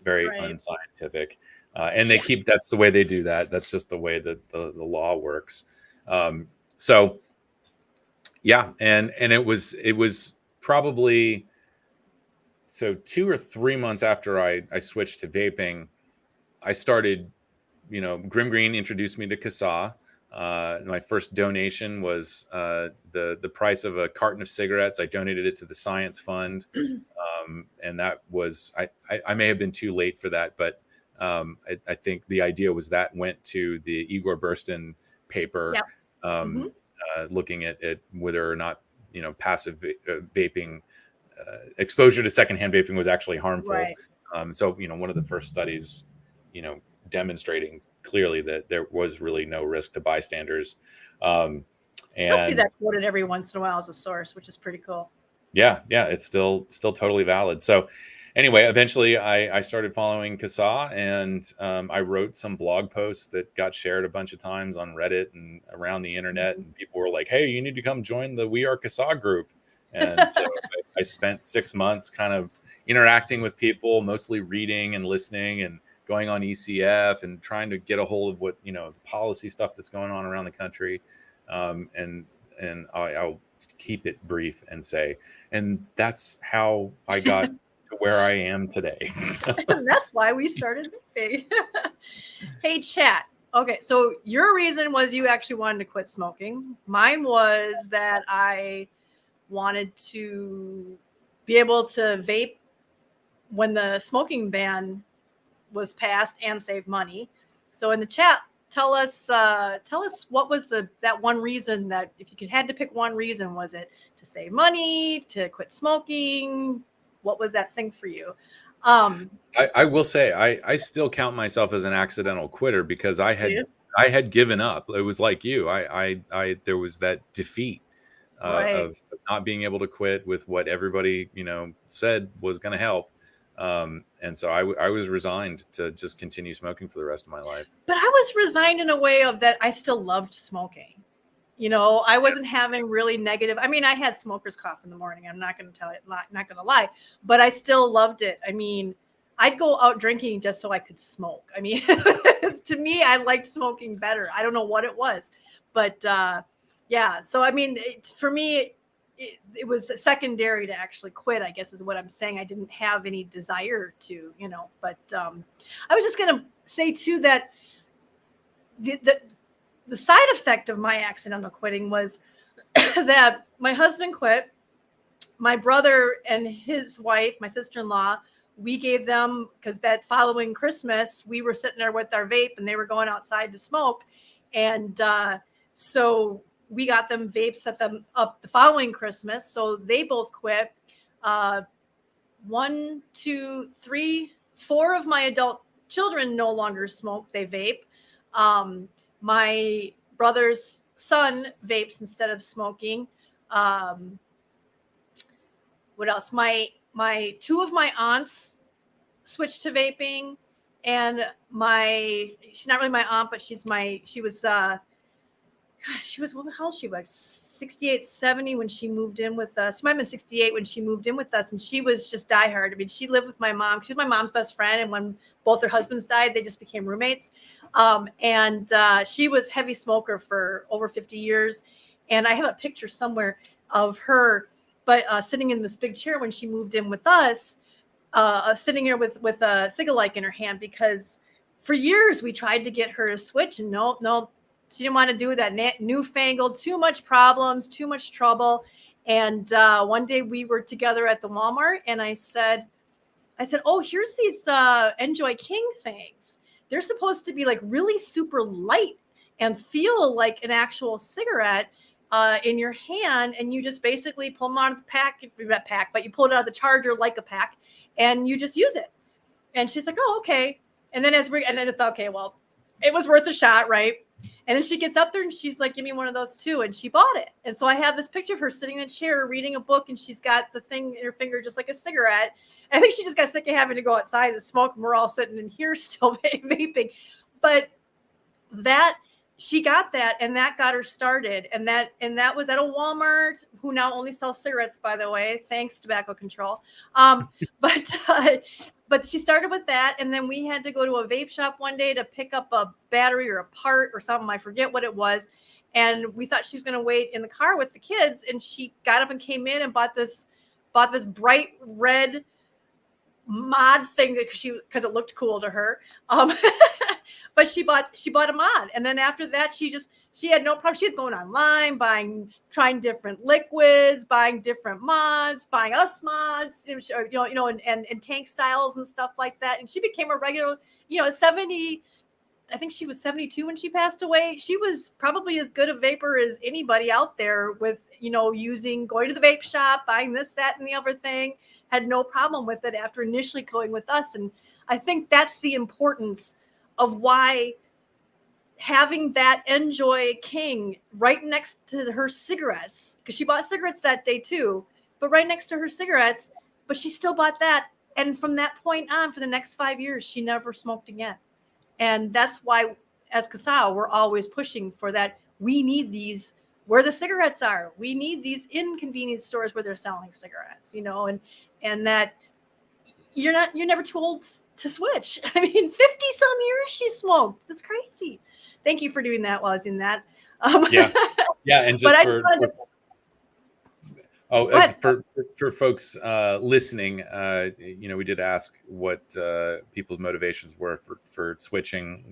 very Right. unscientific. And that's the way they do that. That's just the way that the law works. So yeah, and it was probably, so 2 or 3 months after I switched to vaping, I started, Grim Green introduced me to CASAA. My first donation was the price of a carton of cigarettes. I donated it to the Science Fund, and that was I may have been too late for that, but I think the idea was that went to the Igor Burstin paper, Yep. Mm-hmm. looking at whether or not passive vaping, exposure to secondhand vaping was actually harmful. Right. So one of the first studies, demonstrating clearly that there was really no risk to bystanders. Still see And that quoted every once in a while as a source, which is pretty cool. yeah, it's still totally valid. So anyway, eventually I started following CASAA, and I wrote some blog posts that got shared a bunch of times on Reddit and around the internet. And people were like, hey, you need to come join the We Are CASAA group. And so I spent 6 months kind of interacting with people, mostly reading and listening and going on ECF and trying to get a hold of what, the policy stuff that's going on around the country. And I'll keep it brief and say, and that's how I got to where I am today. And that's why we started vaping. Hey, chat. Okay, so your reason was you actually wanted to quit smoking. Mine was that I wanted to be able to vape when the smoking ban was passed and save money. So in the chat, tell us what was that one reason, that if you had to pick one reason, was it to save money, to quit smoking? What was that thing for you? I will say I still count myself as an accidental quitter, because I had given up. It was like you. I there was that defeat Right. of not being able to quit with what everybody said was going to help. And so I was resigned to just continue smoking for the rest of my life. But I was resigned in a way of that I still loved smoking. I wasn't having really negative. I mean, I had smoker's cough in the morning. I'm not going to tell it, not going to lie, but I still loved it. I mean, I'd go out drinking just so I could smoke. I mean, to me, I liked smoking better. I don't know what it was, but yeah. So, I mean, for me, it was secondary to actually quit, I guess is what I'm saying. I didn't have any desire to, but I was just going to say too that the side effect of my accidental quitting was that my husband quit. My brother and his wife, my sister-in-law, we gave them, because that following Christmas, we were sitting there with our vape and they were going outside to smoke. And so we got them vapes, set them up the following Christmas. So they both quit. 1, 2, 3, 4 of my adult children no longer smoke. They vape. My brother's son vapes instead of smoking. What else? My 2 of my aunts switched to vaping, and she's not really my aunt, but she was how old she was, 68, 70 when she moved in with us. She might have been 68 when she moved in with us, and she was just diehard. I mean, she lived with my mom. She was my mom's best friend, and when both their husbands died, they just became roommates. And she was heavy smoker for over 50 years. And I have a picture somewhere of her, but sitting in this big chair when she moved in with us, sitting here with a cigarette in her hand, because for years we tried to get her to switch, and no, she didn't want to do that newfangled, too much problems, too much trouble. And one day we were together at the Walmart, and I said, oh, here's these Enjoy King things. They're supposed to be like really super light and feel like an actual cigarette in your hand. And you just basically pull them out of the pack, but you pull it out of the charger like a pack, and you just use it. And she's like, oh, okay. And then and then it's okay, well, it was worth a shot, right? And then she gets up there and she's like, give me one of those too. And she bought it. And so I have this picture of her sitting in a chair reading a book, and she's got the thing in her finger just like a cigarette. And I think she just got sick of having to go outside and smoke, and we're all sitting in here still vaping. But she got that, and that got her started. And that was at a Walmart, who now only sells cigarettes, by the way, thanks tobacco control. But but she started with that, and then we had to go to a vape shop one day to pick up a battery or a part or something. I forget what it was. And we thought she was going to wait in the car with the kids, and she got up and came in and bought this bright red mod thing because it looked cool to her. But she bought a mod, and then after that she had no problem. She's going online, trying different liquids, buying different mods, buying us mods, and tank styles and stuff like that. And she became a regular, 70. I think she was 72 when she passed away. She was probably as good a vapor as anybody out there with, going to the vape shop, buying this, that, and the other thing. Had no problem with it after initially going with us. And I think that's the importance of why having that Enjoy King right next to her cigarettes, because she bought cigarettes that day too, but right next to her cigarettes, but she still bought that. And from that point on, for the next 5 years, she never smoked again. And that's why, as CASAA, we're always pushing for that. We need these where the cigarettes are. We need these in convenience stores where they're selling cigarettes, and that you're never too old to switch. I mean, 50 some years she smoked. That's crazy. Thank you for doing that while I was doing that. Yeah. And just for folks listening, we did ask what people's motivations were for switching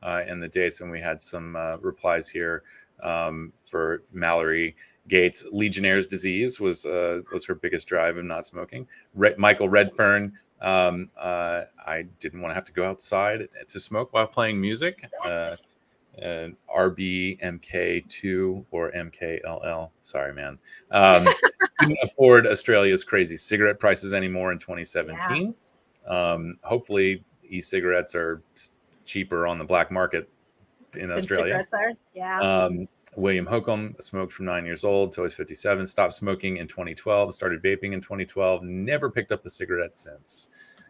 and the dates, and we had some replies here. For Mallory Gates, Legionnaire's disease was her biggest drive of not smoking. Michael Redfern, I didn't want to have to go outside to smoke while playing music. RBMK2 or MKLL. Sorry, man. Couldn't afford Australia's crazy cigarette prices anymore in 2017. Yeah. Hopefully, e-cigarettes are cheaper on the black market in Australia. Yeah. William Hocum smoked from 9 years old till he was 57. Stopped smoking in 2012. Started vaping in 2012. Never picked up the cigarette since.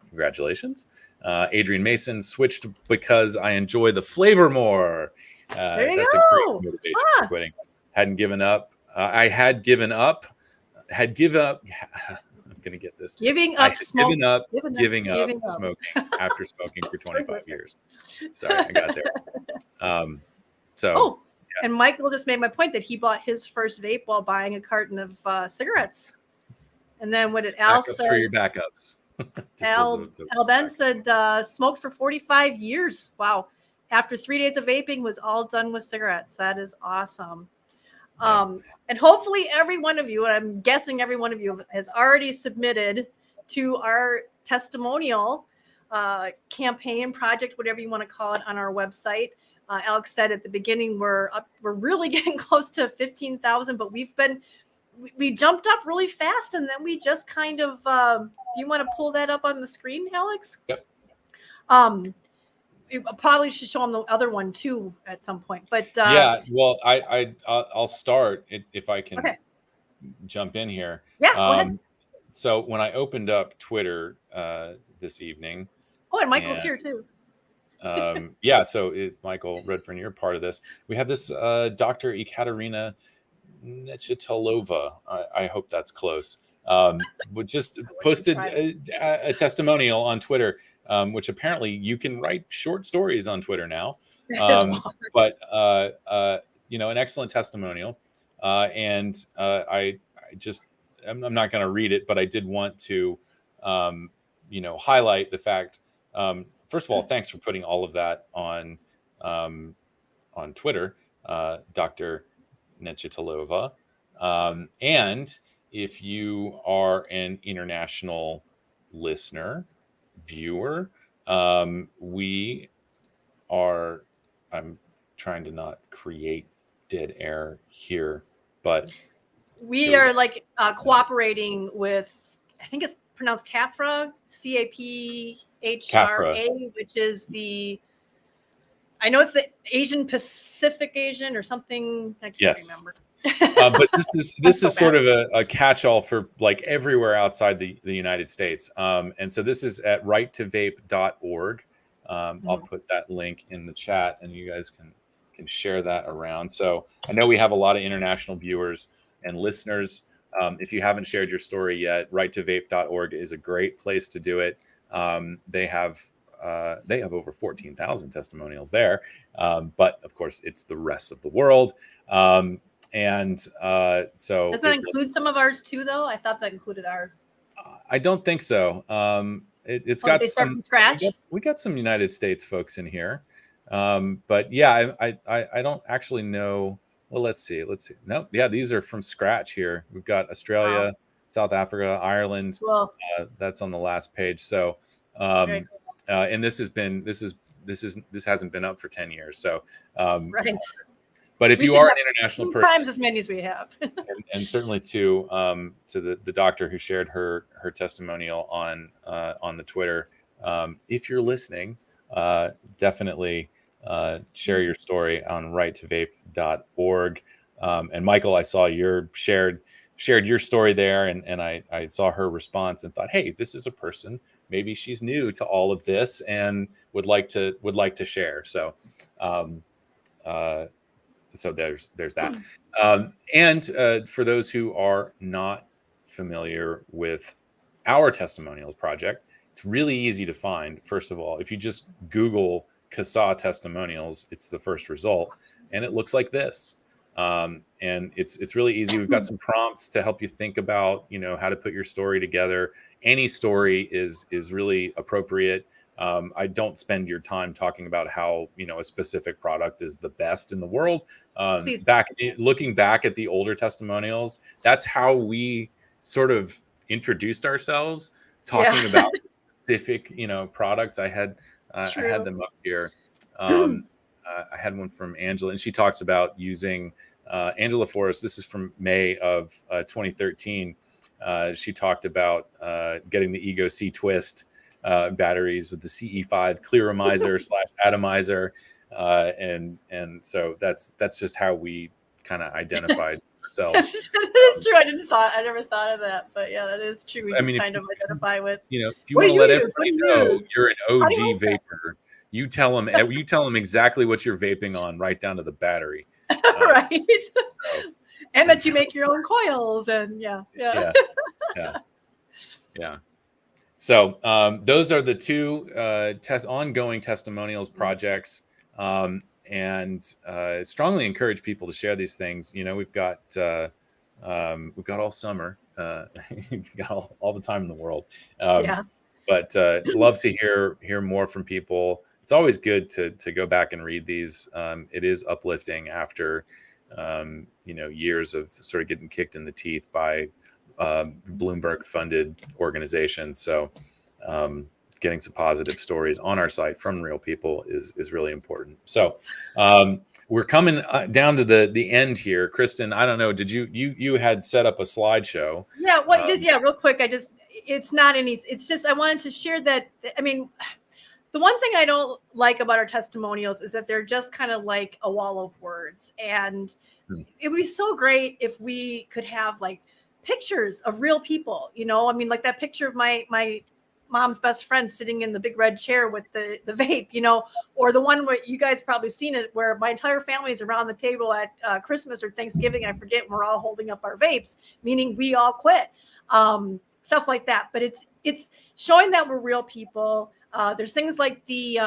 Congratulations. Adrian Mason switched because I enjoy the flavor more. That's a great motivation for quitting. Hadn't given up. I had given up. I'm gonna get this. Giving up smoking after smoking for 25 years. Sorry, I got there. And Michael just made my point that he bought his first vape while buying a carton of cigarettes. And then what did Al say? For your backups. Al Ben said smoked for 45 years. Wow. After 3 days of vaping, was all done with cigarettes. That is awesome. And hopefully every one of you, and I'm guessing every one of you has already submitted to our testimonial campaign project, whatever you want to call it, on our website. Alex said at the beginning, we're really getting close to 15,000, but we jumped up really fast, and then we just kind of, do you want to pull that up on the screen, Alex? Yep. You probably should show them the other one too at some point, but well, I'll start if I can jump in here. Yeah, go ahead. So when I opened up Twitter this evening, and Michael's here too. So Michael Redfern, you're part of this. We have this Dr. Ekaterina Nechitelova. I hope that's close. Just posted a testimonial on Twitter, which apparently you can write short stories on Twitter now. But an excellent testimonial. And I'm not going to read it, but I did want to, highlight the fact. First of all, thanks for putting all of that on Twitter, Dr. Nechitelova. And if you are an international listener, viewer, I'm trying to not create dead air here, but we are cooperating with, I think it's pronounced CAPHRA, CAPHRA, which is I know it's the Asian Pacific Asian or something. I can't remember. But this is sort of a catch-all for like everywhere outside the United States. And so this is at RightToVape.org. I'll put that link in the chat, and you guys can share that around. So I know we have a lot of international viewers and listeners. If you haven't shared your story yet, RightToVape.org is a great place to do it. They have over 14,000 testimonials there, but of course it's the rest of the world. So does that include some of ours too, though? I thought that included ours. I don't think so. It's got they start some from scratch. We got some United States folks in here, but yeah, I don't actually know. Well, let's see. No, yeah, these are from scratch here. We've got Australia, Wow. South Africa, Ireland. Well, that's on the last page. So, very cool. and this hasn't been up for 10 years. So, Right. But if We you should are have an international 2 person, times as many as we have. and certainly to the doctor who shared her testimonial on the Twitter, if you're listening, definitely share your story on RightToVape.org. And Michael, I saw your shared your story there, and I saw her response and thought, hey, this is a person, maybe she's new to all of this and would like to share. So so there's that. And for those who are not familiar with our testimonials project, it's really easy to find. First of all, if you just Google CASA Testimonials, it's the first result, and it looks like this. And it's really easy. We've got some prompts to help you think about, how to put your story together. Any story is really appropriate. I don't spend your time talking about how a specific product is the best in the world. Looking back at the older testimonials, that's how we sort of introduced ourselves, talking about specific products. I had them up here. I had one from Angela, and she talks about using Angela Forrest. This is from May of 2013. She talked about getting the Ego C Twist batteries with the CE5 clearomizer / atomizer, and so that's just how we kind of identified ourselves. That is true. I never thought of that, but yeah, that is true. We can kind of identify with. If you want to let everybody know you're an OG vapor, you tell them exactly what you're vaping on, right down to the battery. Right. And that you make your own coils, and yeah. So those are the two ongoing testimonials projects, and strongly encourage people to share these things. We've got all summer, we've got all the time in the world. But love to hear more from people. It's always good to go back and read these. It is uplifting after years of sort of getting kicked in the teeth by Bloomberg funded organizations. So getting some positive stories on our site from real people is really important. So we're coming down to the end here. Kristin, I don't know, did you had set up a slideshow? Yeah, real quick. It's just I wanted to share that. I mean, the one thing I don't like about our testimonials is that they're just kind of like a wall of words, and it would be so great if we could have like pictures of real people. I mean, like that picture of my mom's best friend sitting in the big red chair with the vape, or the one where you guys probably seen it, where my entire family is around the table at Christmas or Thanksgiving. I forget. And we're all holding up our vapes, meaning we all quit. Stuff like that. But it's showing that we're real people. There's things like the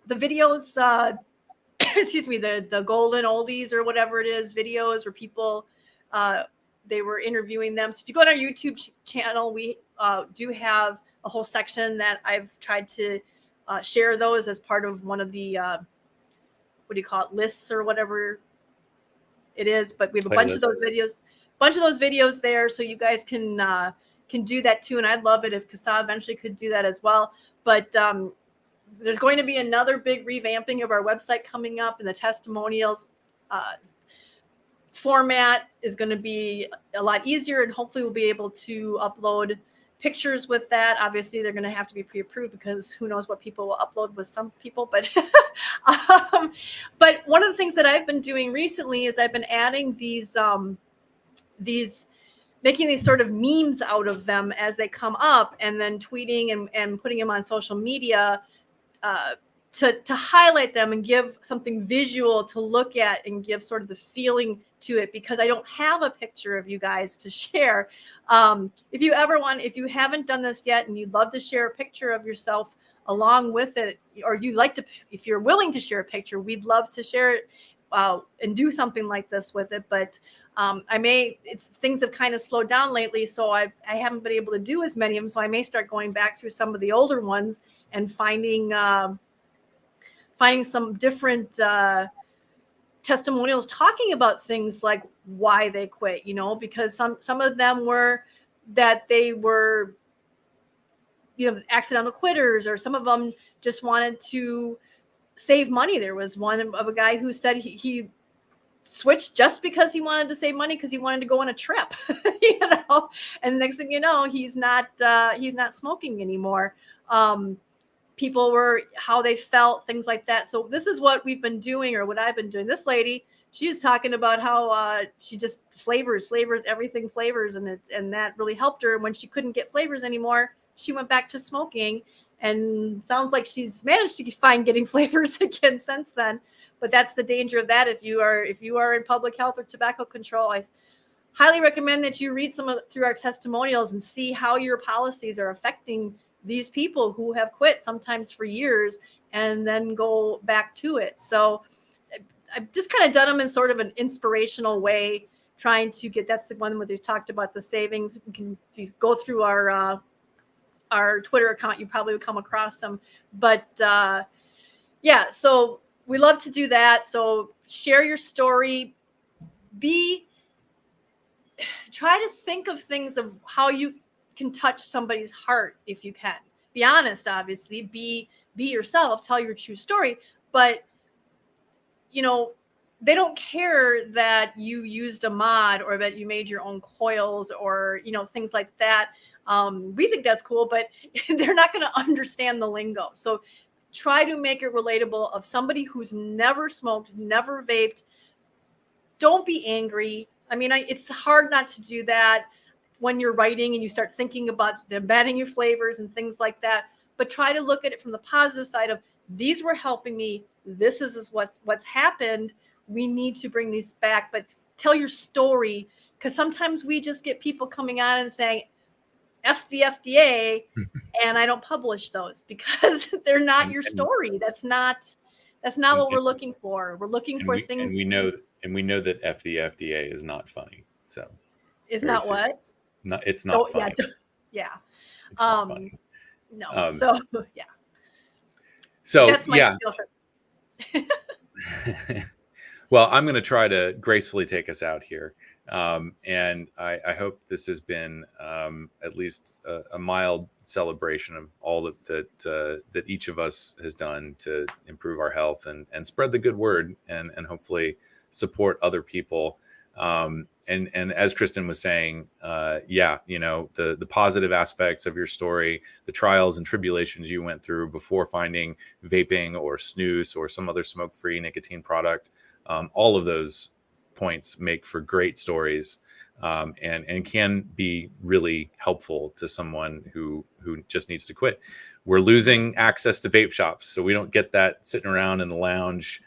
videos, excuse me, the golden oldies or whatever it is, videos where people, they were interviewing them. So if you go on our YouTube channel, we do have a whole section that I've tried to share those as part of one of the, what do you call it, lists or whatever it is. But we have a bunch of those videos there, so you guys can do that too. And I'd love it if CASA eventually could do that as well. But there's going to be another big revamping of our website coming up, and the testimonials format is going to be a lot easier, and hopefully we'll be able to upload pictures with that. Obviously, they're going to have to be pre-approved because who knows what people will upload with some people. But but one of the things that I've been doing recently is I've been adding these making these sort of memes out of them as they come up, and then tweeting and putting them on social media to highlight them and give something visual to look at and give sort of the feeling to it, because I don't have a picture of you guys to share. If you haven't done this yet and you'd love to share a picture of yourself along with it, or if you're willing to share a picture, we'd love to share it and do something like this with it. But things have kind of slowed down lately, so I haven't been able to do as many of them. So I may start going back through some of the older ones and finding some different testimonials talking about things like why they quit, because some of them were that they were, accidental quitters, or some of them just wanted to save money. There was one of a guy who said he switched just because he wanted to save money, because he wanted to go on a trip, and next thing you know, he's not smoking anymore. People were how they felt, things like that. So this is what we've been doing, or what I've been doing. This lady, she's talking about how she just flavors everything, and that really helped her. When she couldn't get flavors anymore, she went back to smoking, and sounds like she's managed to find getting flavors again since then. But that's the danger of that. If you are in public health or tobacco control, I highly recommend that you read through our testimonials and see how your policies are affecting these people who have quit, sometimes for years, and then go back to it. So I've just kind of done them in sort of an inspirational way, trying to get, that's the one where they talked about the savings. If you go through our Twitter account, you probably would come across them. But yeah, so we love to do that. So share your story. Try to think of things of how you can touch somebody's heart. If you can be honest, obviously be yourself, tell your true story, but they don't care that you used a mod, or that you made your own coils, or things like that. We think that's cool, but they're not going to understand the lingo. So try to make it relatable, of somebody who's never smoked, never vaped. Don't be angry. I mean, it's hard not to do that when you're writing and you start thinking about them banning your flavors and things like that. But try to look at it from the positive side of, these were helping me. This is what's happened. We need to bring these back. But tell your story, because sometimes we just get people coming on and saying, F the FDA, and I don't publish those because they're not your story. That's not what we're looking for. We're looking for things. And we know that F the FDA is not funny. So it's not serious. It's not funny. Yeah. It's not funny. No. So yeah. So that's my Well, I'm going to try to gracefully take us out here. And I hope this has been at least a mild celebration of all that each of us has done to improve our health and spread the good word, and hopefully support other people. And as Kristin was saying, the positive aspects of your story, the trials and tribulations you went through before finding vaping or snus or some other smoke-free nicotine product, all of those points make for great stories, and can be really helpful to someone who just needs to quit. We're losing access to vape shops, so we don't get that sitting around in the lounge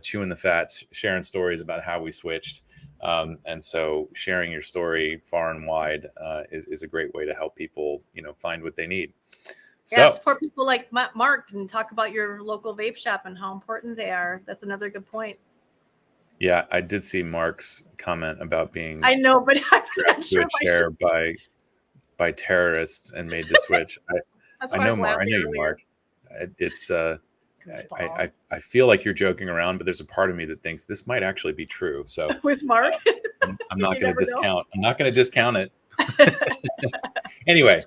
chewing the fat, sharing stories about how we switched. And so sharing your story far and wide is a great way to help people, find what they need. Yeah, support people like Mark, and talk about your local vape shop and how important they are. That's another good point. Yeah, I did see Mark's comment about being I know, but I'm not sure to a chair by terrorists and made to switch. I know Mark. I know you, Mark. It's I feel like you're joking around, but there's a part of me that thinks this might actually be true. So with Mark, I'm not going to discount. I'm not going to discount it. Anyway,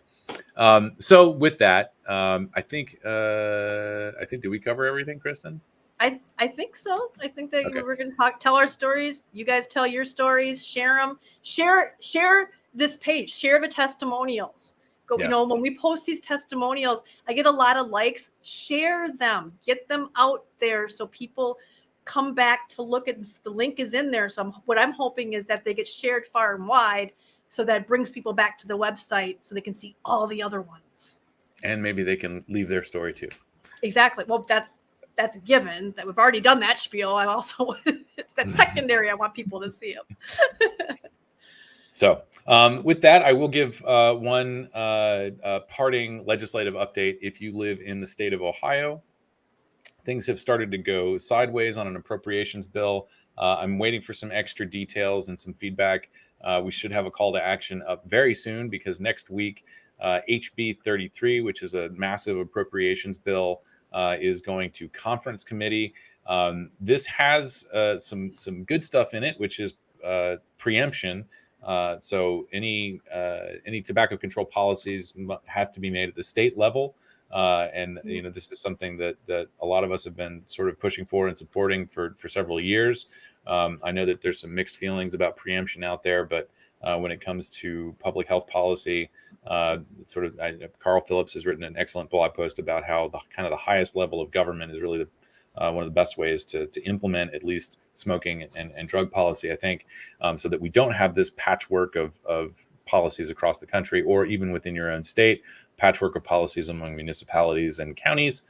so with that, I think did we cover everything, Kristin? I think so. I think that we're going to tell our stories. You guys tell your stories, share them, share this page, share the testimonials. When we post these testimonials, I get a lot of likes. Share them, get them out there so people come back to look at. The link is in there. So what I'm hoping is that they get shared far and wide, so that brings people back to the website so they can see all the other ones. And maybe they can leave their story too. Exactly. Well, that's that's a given. That we've already done that spiel. I also it's that secondary. I want people to see them. So with that, I will give one parting legislative update. If you live in the state of Ohio, things have started to go sideways on an appropriations bill. I'm waiting for some extra details and some feedback. We should have a call to action up very soon, because next week, HB 33, which is a massive appropriations bill, is going to conference committee. This has some good stuff in it, which is preemption. So any tobacco control policies have to be made at the state level. And this is something that a lot of us have been sort of pushing for and supporting for several years. I know that there's some mixed feelings about preemption out there, but when it comes to public health policy, Carl Phillips has written an excellent blog post about how the highest level of government is really one of the best ways to implement at least smoking and drug policy, I think, so that we don't have this patchwork of policies across the country, or even within your own state, patchwork of policies among municipalities and counties.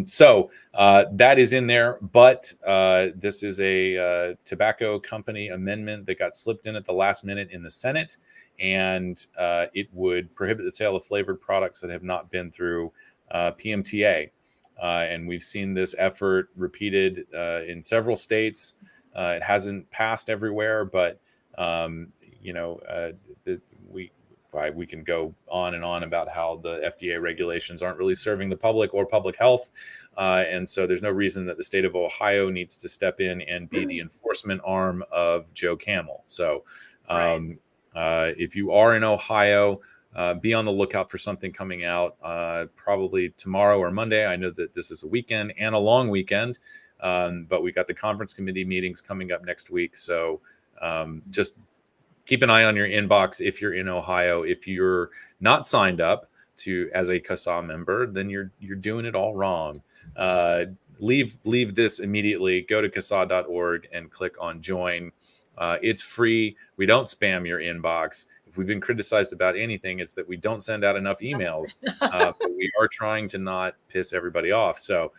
So that is in there, but this is a tobacco company amendment that got slipped in at the last minute in the Senate, and it would prohibit the sale of flavored products that have not been through PMTA. And we've seen this effort repeated in several states. It hasn't passed everywhere, but we can go on and on about how the FDA regulations aren't really serving the public or public health. And so there's no reason that the state of Ohio needs to step in and be the enforcement arm of Joe Camel. So if you are in Ohio, be on the lookout for something coming out probably tomorrow or Monday. I know that this is a weekend and a long weekend, but we got the conference committee meetings coming up next week. So just keep an eye on your inbox if you're in Ohio. If you're not signed up as a CASAA member, then you're doing it all wrong. Leave this immediately. Go to CASAA.org and click on join. It's free. We don't spam your inbox. If we've been criticized about anything, it's that we don't send out enough emails. But we are trying to not piss everybody off. So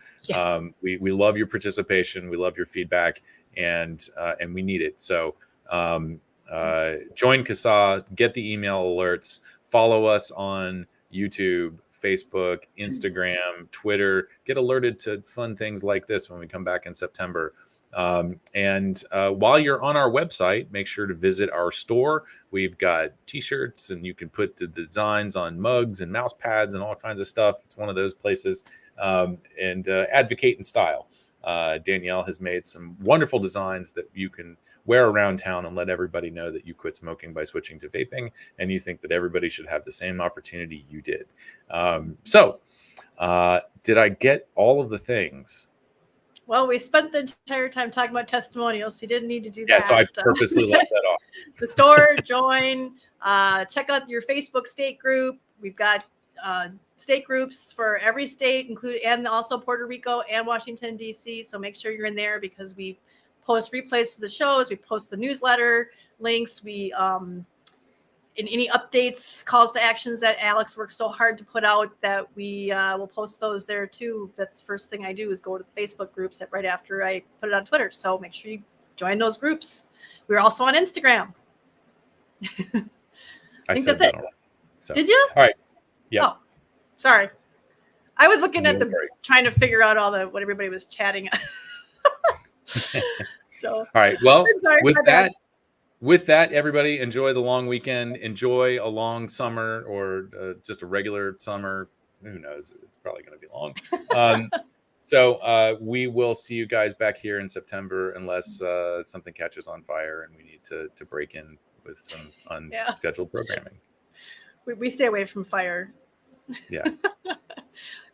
we love your participation. We love your feedback, and we need it. So join CASAA, get the email alerts, follow us on YouTube, Facebook, Instagram, Twitter, get alerted to fun things like this when we come back in September. And while you're on our website, make sure to visit our store. We've got t-shirts, and you can put the designs on mugs and mouse pads and all kinds of stuff. It's one of those places. And advocate in style. Danielle has made some wonderful designs that you can wear around town and let everybody know that you quit smoking by switching to vaping, and you think that everybody should have the same opportunity you did. So did I get all of the things? Well, we spent the entire time talking about testimonials, so you didn't need to do that. Yeah, so I purposely left that off. The store, join, check out your Facebook state group. We've got state groups for every state, and also Puerto Rico and Washington, D.C. So make sure you're in there, because we post replays to the shows. We post the newsletter links. We in any updates, calls to actions that Alex works so hard to put out, that we will post those there too. That's the first thing I do, is go to the Facebook groups right after I put it on Twitter. So make sure you join those groups. We're also on Instagram. I think that's it. So. Did you? All right. Yeah. Oh, sorry. I was looking at trying to figure out what everybody was chatting. So. All right. Well, with that, everybody, enjoy the long weekend. Enjoy a long summer, or just a regular summer. Who knows? It's probably going to be long. So we will see you guys back here in September, unless something catches on fire and we need to break in with some unscheduled programming. We stay away from fire. Yeah.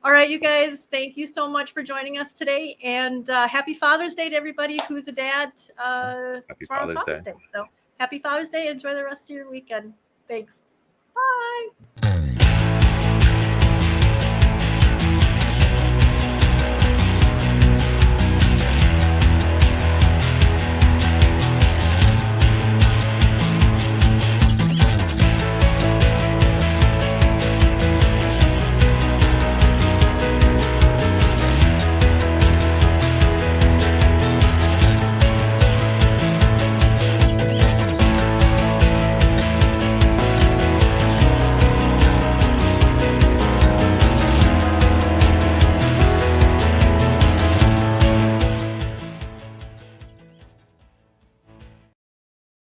All right, you guys, thank you so much for joining us today, and happy Father's Day to everybody who's a dad. Happy Father's Day. So happy Father's Day. Enjoy the rest of your weekend. Thanks. Bye.